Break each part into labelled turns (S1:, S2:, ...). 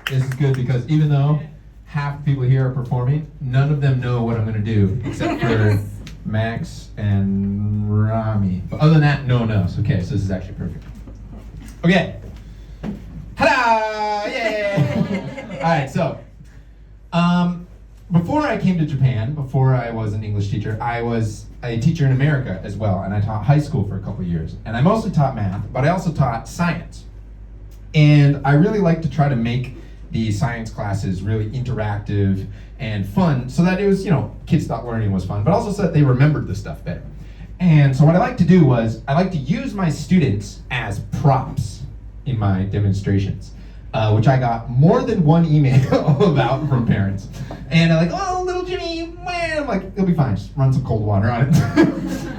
S1: This is good because even though half the people here are performing, none of them know what I'm going to do except for Max and Rami. But other than that, no one knows. Okay, so this is actually perfect. Okay. Ta-da! Yay! All right, so before I came to Japan, before I was an English teacher, I was a teacher in America as well, and I taught high school for a couple of years. And I mostly taught math, but I also taught science. And I really like to try to make the science classes really interactive and fun so that it was, kids thought learning was fun, but also so that they remembered the stuff better. And so what I like to do was, I like to use my students as props in my demonstrations, which I got more than one email about from parents. And they're like, oh, little Jimmy, man, I'm like, he'll be fine, just run some cold water on it.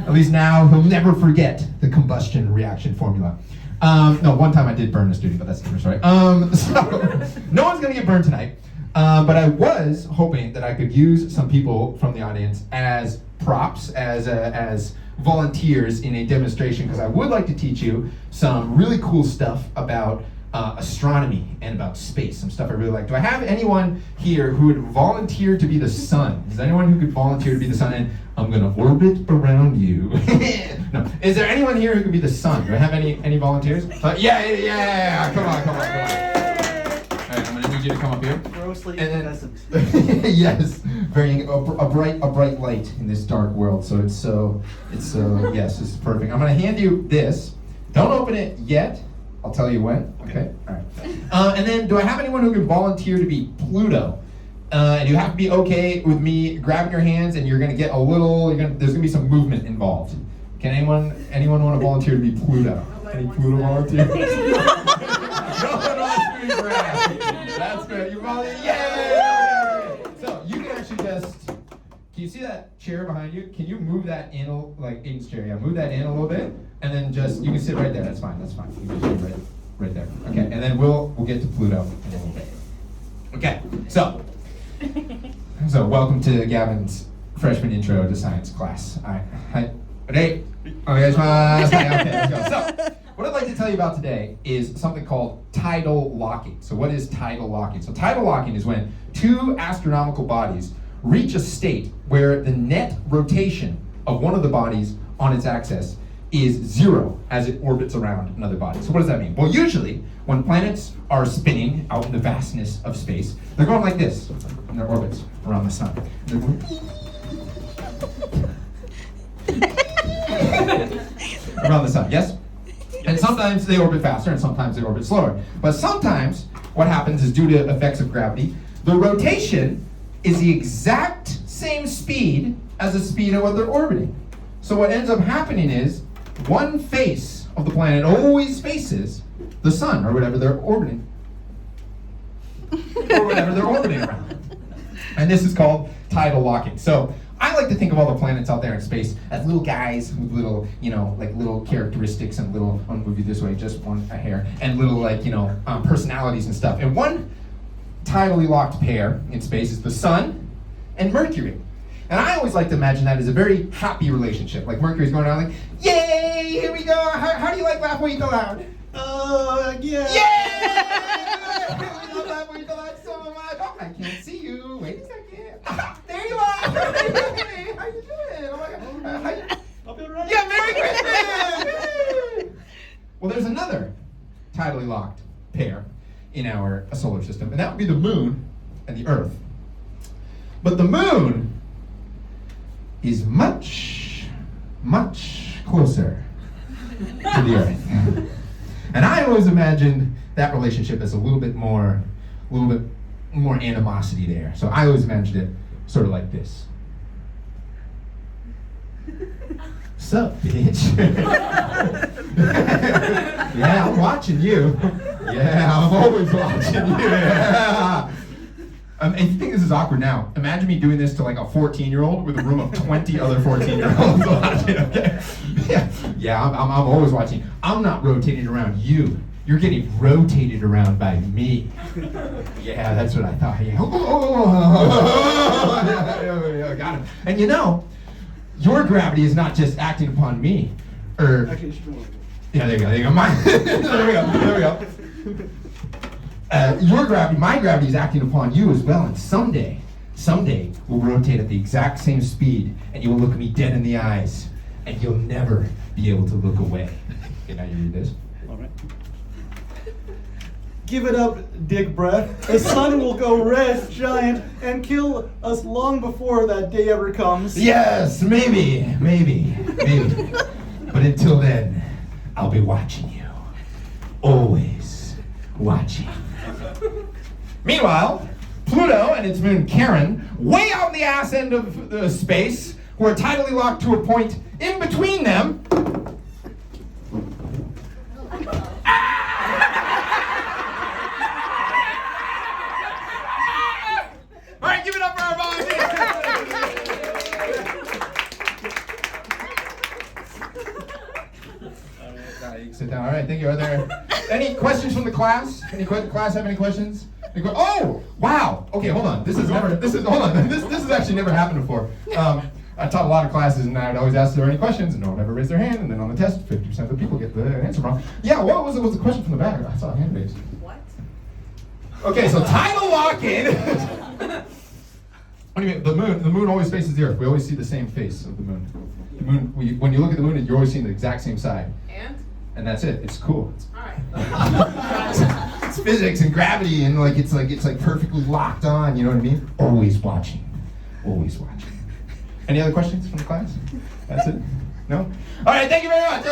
S1: At least now he'll never forget the combustion reaction formula. No, one time I did burn a student, but that's a different story. So, no one's gonna get burned tonight, but I was hoping that I could use some people from the audience as props, as volunteers in a demonstration, because I would like to teach you some really cool stuff about astronomy and about space, some stuff I really like. Do I have anyone here who would volunteer to be the sun? Is there anyone who could volunteer to be the sun? And I'm gonna orbit around you. No, is there anyone here who could be the sun? Do I have any volunteers? Yeah, come on. All right, I'm gonna need you to come up here.
S2: Grossly
S1: excessive. Yes, very a bright light in this dark world. So it's so yes, this is perfect. I'm gonna hand you this. Don't open it yet. I'll tell you when. Okay. All right. And then, do I have anyone who can volunteer to be Pluto? And you have to be okay with me grabbing your hands, and you're gonna get a little. There's gonna be some movement involved. Can anyone want to volunteer to be Pluto? Any Pluto volunteers? No one wants to be Brad. That's good. You volunteer. Yay! So you can actually just. Can you see that chair behind you? Can you move that in, like Aiden's chair? Yeah, move that in a little bit, and then you can sit right there. That's fine. You can sit right there. Okay, and then we'll get to Pluto in a little bit. Okay, so welcome to Gavin's freshman intro to science class. All right, hi. Okay, let's go. So, what I'd like to tell you about today is something called tidal locking. So what is tidal locking? So tidal locking is when two astronomical bodies reach a state where the net rotation of one of the bodies on its axis is zero as it orbits around another body. So what does that mean? Well, usually, when planets are spinning out in the vastness of space, they're going like this in their orbits around the sun. They're going around the sun, yes? And sometimes they orbit faster and sometimes they orbit slower. But sometimes what happens is, due to effects of gravity, the rotation is the exact same speed as the speed at what they're orbiting. So what ends up happening is, one face of the planet always faces the sun, or whatever they're orbiting. Around. And this is called tidal locking. So I like to think of all the planets out there in space as little guys with little, little characteristics and little, I'm gonna move you this way, just a hair, and little, personalities and stuff. And one tidally locked pair in space is the sun and Mercury. And I always like to imagine that as a very happy relationship. Like Mercury's going around like, yay, here we go. How do you like Laugh Oita Loud?
S2: Yeah.
S1: Yay! I love Laugh Oita Loud so much. Oh, I can't see you. Wait a second. There you are. Hey, how you doing? Oh my God.
S2: I'll be right.
S1: Yeah, Merry Christmas! Well, there's another tidally locked pair in our solar system, and that would be the moon and the Earth. But the moon is much, much closer to the Earth. And I always imagined that relationship as a little bit more animosity there. So I always imagined it sort of like this. Sup, bitch? Yeah, I'm watching you. Yeah, I'm always watching you. Yeah. And you think this is awkward now? Imagine me doing this to like a 14-year-old with a room of 20 other 14-year-olds watching. Okay? Yeah, I'm always watching. I'm not rotating around you. You're getting rotated around by me. Yeah, that's what I thought. Yeah. Oh, got him. And your gravity is not just acting upon me.
S2: Actually,
S1: Yeah, there you go. Mine. There we go. Your gravity, my gravity is acting upon you as well, and someday we'll rotate at the exact same speed, and you will look me dead in the eyes, and you'll never be able to look away. Okay, now you read this.
S2: All right. Give it up, Dick Breath. The sun will go red, giant, and kill us long before that day ever comes.
S1: Yes, maybe. But until then, I'll be watching you. Always watching. Meanwhile, Pluto and its moon Charon, way out in the ass end of the space, who are tidally locked to a point in between them. All right, give it up for our volunteers. You can sit down. All right, thank you. Are there any questions from the class? Class have any questions? Oh, wow. Okay, hold on. This has actually never happened before. I taught a lot of classes, and I'd always ask if there were any questions, and no one ever raised their hand. And then on the test, 50% of the people get the answer wrong. Yeah, what was the question from the back? I saw a hand raised.
S3: What?
S1: Okay, so tidal lock-in. What do you mean? The moon always faces the Earth. We always see the same face of the moon. The moon. When you look at the moon, you're always seeing the exact same side. And that's it. It's cool.
S3: Alright.
S1: It's physics and gravity, and it's perfectly locked on. You know what I mean? Always watching. Always watching. Any other questions from the class? That's it? No? All right. Thank you very much.